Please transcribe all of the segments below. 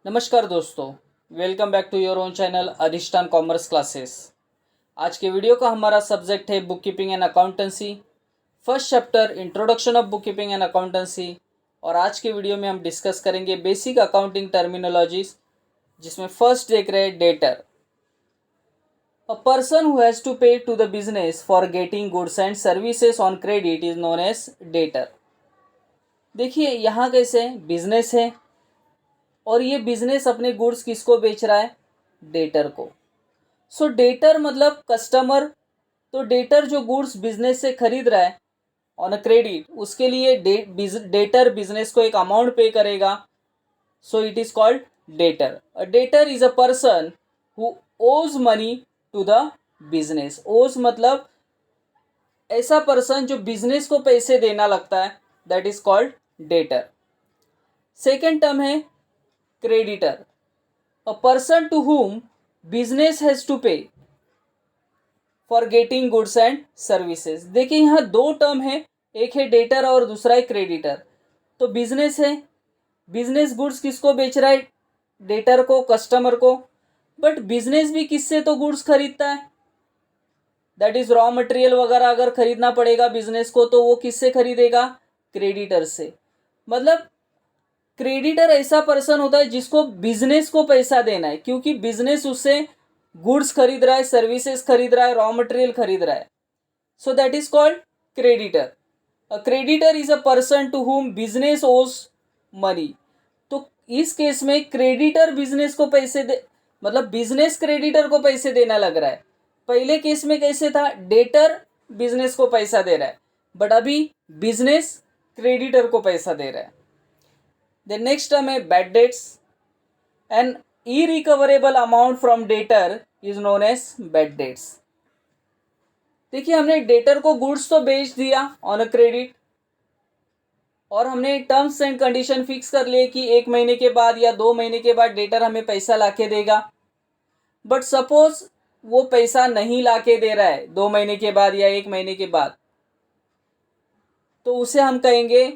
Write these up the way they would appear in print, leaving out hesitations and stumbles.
नमस्कार दोस्तों, welcome back to your own channel Adhishthan commerce classes. आज के वीडियो का हमारा सब्जेक्ट है bookkeeping and accountancy, first chapter introduction of bookkeeping and accountancy. और आज के वीडियो में हम डिस्कस करेंगे बेसिक अकाउंटिंग टर्मिनोलॉजीज, जिसमें फर्स्ट देख रहे हैं debtor. A person who has to pay to the business for getting goods and services on credit is known as debtor. देखिए यहाँ कैसे बिजनेस है और ये बिजनेस अपने गुड्स किसको बेच रहा है? डेटर को। सो डेटर मतलब कस्टमर। तो डेटर जो गुड्स बिजनेस से खरीद रहा है ऑन अ क्रेडिट, उसके लिए डेटर बिजनेस को एक अमाउंट पे करेगा। So it is called debtor. A debtor is a person who owes money to the business. Owes मतलब ऐसा पर्सन जो बिजनेस को पैसे देना लगता है, that is called debtor. Second term है creditor, a person to whom business has to pay for getting goods and services। देखिए यहाँ दो टर्म है, एक है डेटर और दूसरा है क्रेडिटर। तो बिजनेस है, बिजनेस गुड्स किसको बेच रहा है? डेटर को, कस्टमर को। बट बिजनेस भी किससे तो गुड्स खरीदता है, दैट इज रॉ मटेरियल वगैरह अगर खरीदना पड़ेगा बिजनेस को तो वो किससे खरीदेगा? क्रेडिटर से। मतलब क्रेडिटर ऐसा पर्सन होता है जिसको बिजनेस को पैसा देना है, क्योंकि बिजनेस उससे गुड्स खरीद रहा है, सर्विसेज खरीद रहा है, रॉ मटेरियल खरीद रहा है। So that is called creditor. A creditor is a person to whom business owes money. तो इस केस में क्रेडिटर बिजनेस को पैसे दे, मतलब बिजनेस क्रेडिटर को पैसे देना लग रहा है। पहले केस में कैसे था? डेटर बिजनेस को पैसा दे रहा है, बट अभी बिजनेस क्रेडिटर को पैसा दे रहा है। The next term है bad debts. An irrecoverable amount from debtor is known as bad debts. देखिए हमने डेटर को गुड्स तो बेच दिया ऑन अ क्रेडिट, और हमने टर्म्स एंड कंडीशन फिक्स कर लिए कि 1 महीने के बाद या 2 महीने के बाद डेटर हमें पैसा लाके देगा। बट सपोज वो पैसा नहीं लाके दे रहा है 2 महीने के बाद या 1 महीने के बाद, तो उसे हम कहेंगे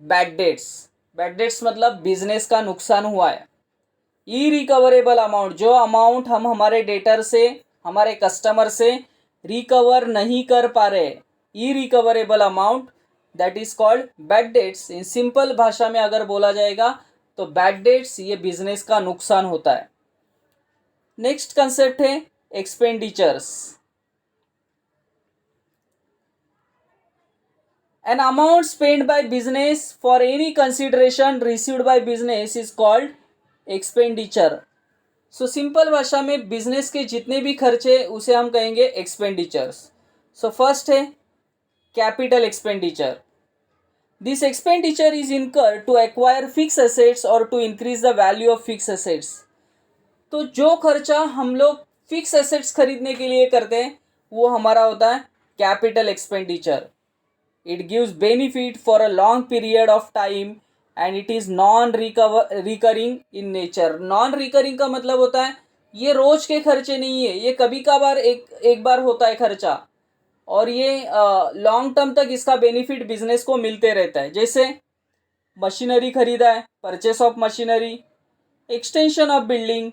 बैड डेट्स। बैड डेट्स मतलब बिजनेस का नुकसान हुआ है। इरिकवरेबल अमाउंट, जो अमाउंट हम हमारे डेटर से, हमारे कस्टमर से रिकवर नहीं कर पा रहे, irrecoverable amount, that is called bad debts. In simple भाषा में अगर बोला जाएगा तो बैड डेट्स ये बिजनेस का नुकसान होता है। नेक्स्ट कंसेप्ट है expenditures. An amount spent by business for any consideration received by business is called expenditure. So simple भाषा में बिजनेस के जितने भी खर्चे उसे हम कहेंगे एक्सपेंडिचर्स। सो फर्स्ट है capital expenditure. This expenditure is incurred to acquire fix assets और to increase the value of fix assets. तो जो खर्चा हम लोग फिक्स एसेट्स खरीदने के लिए करते हैं वो हमारा होता है capital expenditure. It gives benefit for a long period of time and it is non-recurring in nature. Non-recurring का मतलब होता है ये रोज के खर्चे नहीं है, ये कभी कभार एक बार होता है खर्चा, और ये लॉन्ग टर्म तक इसका बेनिफिट बिजनेस को मिलते रहता है। जैसे मशीनरी खरीदा है, purchase of machinery, extension of building,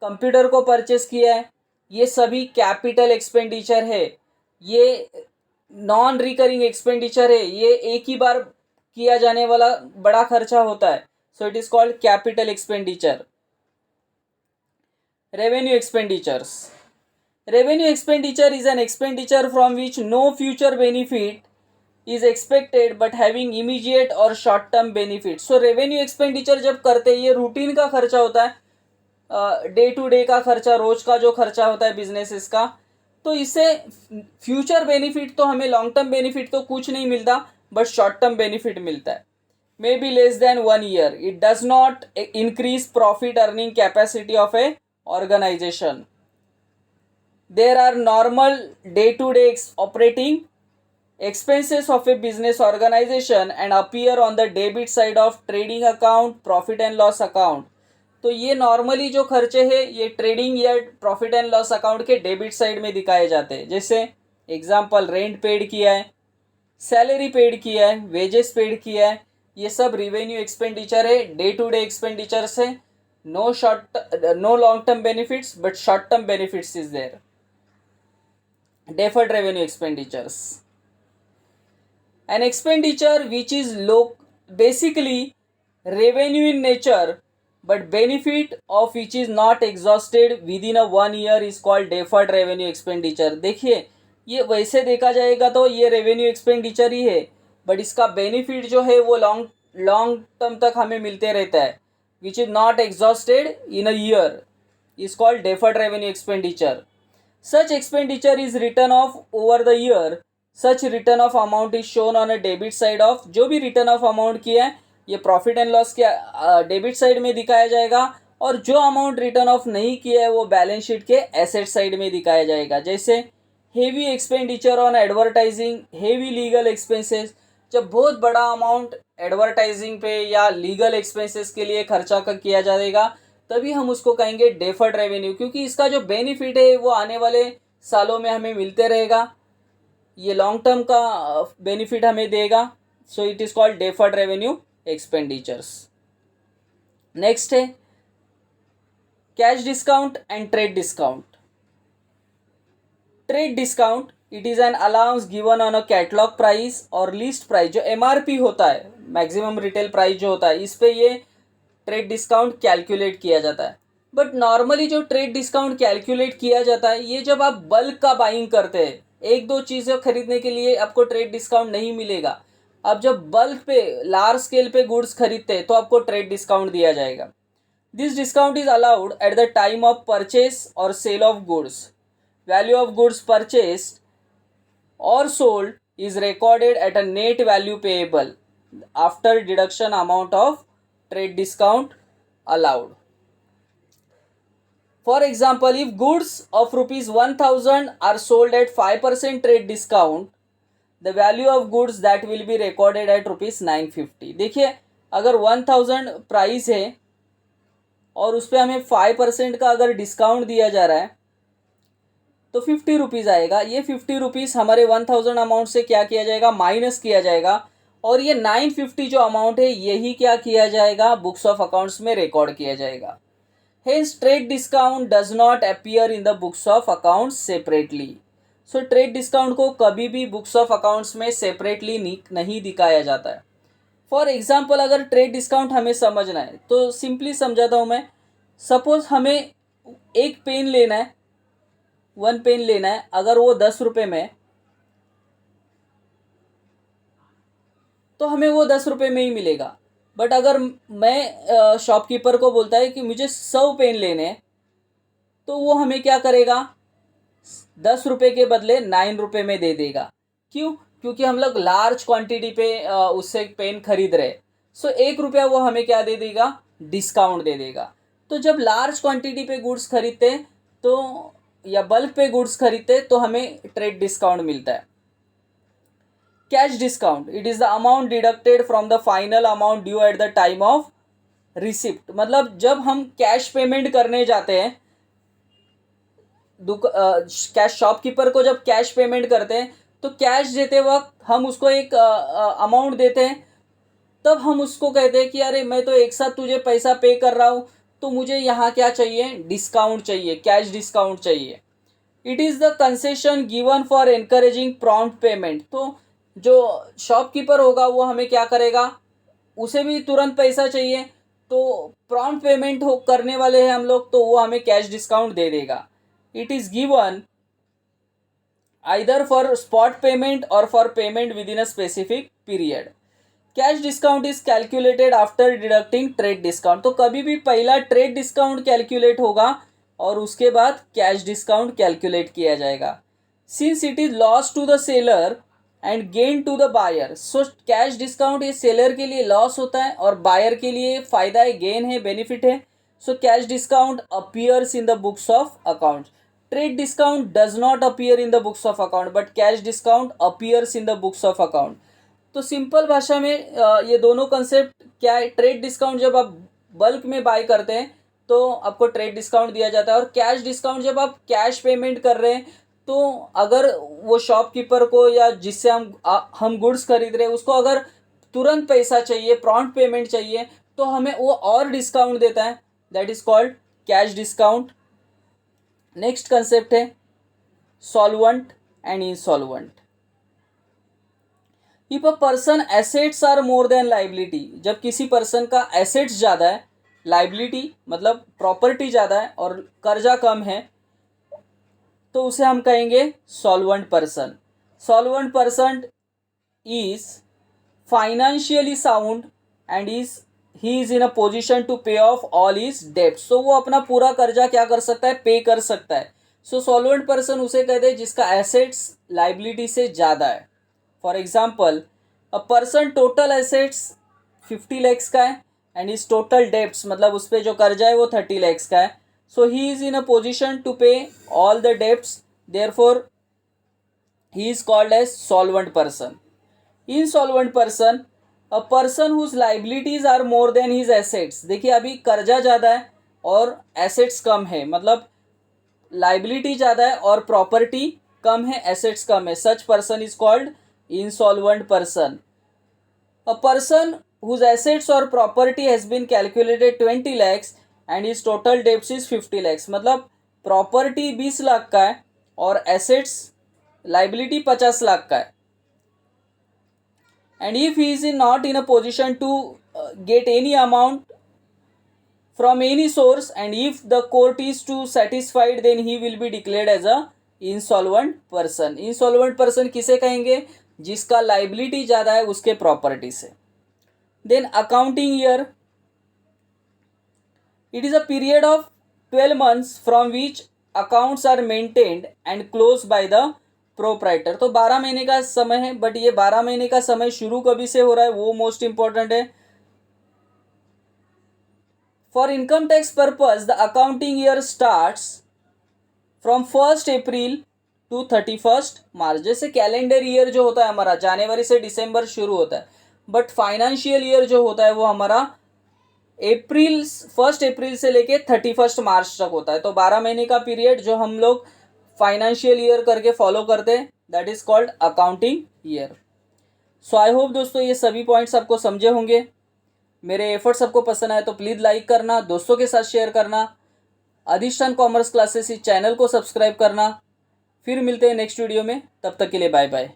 computer को परचेस किया है, ये सभी कैपिटल एक्सपेंडिचर है। ये नॉन रिकरिंग एक्सपेंडिचर है, ये एक ही बार किया जाने वाला बड़ा खर्चा होता है। So it is called capital expenditure. Revenue expenditures. Revenue expenditure is an expenditure from which no future benefit is expected but having immediate और short term benefit. So revenue expenditure जब करते हैं ये रूटीन का खर्चा होता है, डे टू डे का खर्चा, रोज का जो खर्चा होता है बिजनेस का। तो इससे फ्यूचर बेनिफिट तो हमें, लॉन्ग टर्म बेनिफिट तो कुछ नहीं मिलता, बट शॉर्ट टर्म बेनिफिट मिलता है। May be less than 1 year. It does not increase profit earning capacity of a organisation. There are normal day to day operating expenses of a business organization and appear on the debit side of trading account, profit and loss account. तो ये normally जो खर्चे हैं ये trading या profit and loss account के debit side में दिखाए जाते हैं। जैसे एग्जांपल, रेंट पेड किया है, सैलरी पेड किया है, वेजेस पेड किया है, ये सब रेवेन्यू एक्सपेंडिचर है, डे टू डे एक्सपेंडिचर्स है. No long term benefits but short term benefits is there. Deferred revenue expenditures. An expenditure which is basically revenue in nature but benefit of which is not exhausted within a 1 year is called deferred revenue expenditure. देखिए ये वैसे देखा जाएगा तो ये revenue expenditure ही है, but इसका benefit जो है वो लॉन्ग टर्म तक हमें मिलते रहता है. Which is not exhausted in a year is called deferred revenue expenditure. Such expenditure is written off over the year. Such return of amount is shown on a debit side of. जो भी return of amount किया है ये profit and loss के debit side में दिखाया जाएगा, और जो अमाउंट रिटर्न ऑफ नहीं किया है वो बैलेंस शीट के एसेट साइड में दिखाया जाएगा. जैसे heavy expenditure on advertising, heavy legal expenses. जब बहुत बड़ा अमाउंट एडवर्टाइजिंग पे या लीगल एक्सपेंसेस के लिए खर्चा किया जाएगा तभी हम उसको कहेंगे डेफर्ड रेवेन्यू, क्योंकि इसका जो बेनिफिट है वो आने वाले सालों में हमें मिलते रहेगा. ये लॉन्ग टर्म का बेनिफिट हमें देगा. So it is called deferred revenue expenditures. Next है cash discount and trade discount. Trade discount it is an allowance given on a catalogue price और लिस्ट प्राइस. जो एमआरपी होता है, मैक्सिमम रिटेल प्राइस जो होता है, इस पे ये ट्रेड डिस्काउंट कैलकुलेट किया जाता है. बट नॉर्मली जो ट्रेड डिस्काउंट कैलकुलेट किया जाता है ये जब आप बल्क का बाइंग करते हैं, एक दो चीज़ें खरीदने के लिए आपको ट्रेड डिस्काउंट नहीं मिलेगा. अब जब बल्क पे लार्ज स्केल पे गुड्स खरीदते हैं तो आपको ट्रेड डिस्काउंट दिया जाएगा. This discount is allowed at the time of purchase और sale of goods. Value of goods purchased और sold is recorded at a net value payable after deduction amount of trade discount allowed. For example, if goods of rupees 1000 are sold at 5% trade discount, the value of goods that will be recorded at rupees 950. देखिए अगर 1000 price है और उस पर हमें 5% का अगर discount दिया जा रहा है तो 50 रुपीज़ आएगा. ये 50 रुपीज़ हमारे 1000 अमाउंट से क्या किया जाएगा, माइनस किया जाएगा, और ये 950 जो अमाउंट है यही क्या किया जाएगा, बुक्स ऑफ अकाउंट्स में रिकॉर्ड किया जाएगा. Hence trade discount does not appear in the books of accounts separately. So trade discount को कभी भी बुक्स ऑफ अकाउंट्स में सेपरेटली नहीं दिखाया जाता है. फॉर एग्जाम्पल अगर ट्रेड डिस्काउंट हमें समझना है तो सिंपली समझाता हूँ मैं. सपोज हमें एक पेन लेना है, 1 पेन लेना है, अगर वो 10 रुपये में तो हमें वो 10 रुपये में ही मिलेगा. बट अगर मैं शॉपकीपर को बोलता है कि मुझे 100 पेन लेने हैं तो वो हमें क्या करेगा, 10 रुपये के बदले 9 रुपये में दे देगा. क्यों? क्योंकि हम लोग लार्ज क्वांटिटी पे उससे पेन खरीद रहे. सो 1 रुपया वो हमें क्या दे देगा, डिस्काउंट दे देगा. तो जब लार्ज क्वांटिटी पे गुड्स खरीदते हैं तो या बल्क पे गुड्स खरीदते तो हमें ट्रेड डिस्काउंट मिलता है. Cash discount it is the amount deducted from the final amount due eight the time of receipt. मतलब जब हम कैश पेमेंट करने जाते हैं, कैश शॉपकीपर को जब कैश पेमेंट करते हैं तो कैश देते वक्त हम उसको एक अमाउंट देते हैं, तब हम उसको कहते हैं कि अरे मैं तो एक साथ तुझे पैसा पे कर रहा हूँ तो मुझे यहाँ क्या चाहिए, डिस्काउंट चाहिए, कैश डिस्काउंट चाहिए. It is the concession given for encouraging prompt payment. तो जो शॉपकीपर होगा वो हमें क्या करेगा, उसे भी तुरंत पैसा चाहिए, तो प्रॉम्प्ट पेमेंट करने वाले हैं हम लोग, तो वो हमें कैश डिस्काउंट दे देगा. It is given either for spot payment और for payment within a specific period. Cash discount is calculated after deducting trade discount. तो कभी भी पहला ट्रेड डिस्काउंट कैलकुलेट होगा और उसके बाद कैश डिस्काउंट कैलकुलेट किया जाएगा. Since it is loss to the seller and gain to the buyer, so cash discount ये सेलर के लिए लॉस होता है और बायर के लिए फ़ायदा है, गेन है, बेनिफिट है. सो cash discount appears in the books of account. Trade discount does not appear in the books of account but cash discount appears in the books of account. तो सिंपल भाषा में ये दोनों कंसेप्ट क्या है. Trade discount जब आप bulk में बाय करते हैं तो आपको ट्रेड डिस्काउंट दिया जाता है, और कैश डिस्काउंट जब आप कैश पेमेंट कर रहे हैं तो अगर वो शॉपकीपर को या जिससे हम गुड्स खरीद रहे हैं उसको अगर तुरंत पैसा चाहिए, प्रॉम्प्ट पेमेंट चाहिए, तो हमें वो और डिस्काउंट देता है, that is called cash discount. Next concept है solvent and insolvent. If a person assets are more than liability, जब किसी पर्सन का एसेट्स ज़्यादा है, लाइबिलिटी मतलब प्रॉपर्टी ज़्यादा है और कर्जा कम है, तो उसे हम कहेंगे solvent person. Solvent person is financially sound and he is in a position to pay off all his debts. So वो अपना पूरा कर्जा क्या कर सकता है, पे कर सकता है। सो सॉल्वेंट पर्सन उसे कहते हैं जिसका एसेट्स लाइबिलिटी से ज़्यादा है। For example, a person total assets 50 lakhs का है एंड इज टोटल डेब्ट्स मतलब उस पर जो कर्जा है वो 30 लैक्स का है। So he is in a position to pay all the debts, therefore he is called as solvent person. Insolvent person, a person whose liabilities are more than his assets. देखिए अभी कर्जा ज़्यादा है और एसेट्स कम है, मतलब लाइबिलिटी ज़्यादा है और प्रॉपर्टी कम है, एसेट्स कम है। Such person is called insolvent person. A person whose assets और property has been calculated 20 lakhs and is total debts is 50 lakhs, मतलब प्रॉपर्टी 20 लाख का है और एसेट्स लाइबिलिटी 50 लाख का है। And if he is not in a position to get any amount from any source and if the court is to satisfied, then he will be declared as a insolvent person। insolvent person किसे कहेंगे, जिसका liability ज़्यादा है उसके property से। then accounting year, it is a period of 12 months from which accounts are maintained and closed by the proprietor. तो 12 महीने का समय है, बट ये 12 महीने का समय शुरू कभी से हो रहा है वो मोस्ट इंपॉर्टेंट है। For income tax purpose the accounting year starts from 1 April to 31 March. जैसे कैलेंडर ईयर जो होता है हमारा जनवरी से दिसंबर शुरू होता है, बट फाइनेंशियल ईयर जो होता है वो हमारा 1 अप्रैल से लेके 31 मार्च तक होता है। तो 12 महीने का पीरियड जो हम लोग फाइनेंशियल ईयर करके फॉलो करते हैं, that is called accounting year. So I hope दोस्तों ये सभी पॉइंट्स आपको समझे होंगे। मेरे एफर्ट्स आपको पसंद आए तो प्लीज़ लाइक करना, दोस्तों के साथ शेयर करना, अधिष्ठान कॉमर्स क्लासेस इस चैनल को सब्सक्राइब करना। फिर मिलते हैं नेक्स्ट वीडियो में, तब तक के लिए बाय बाय।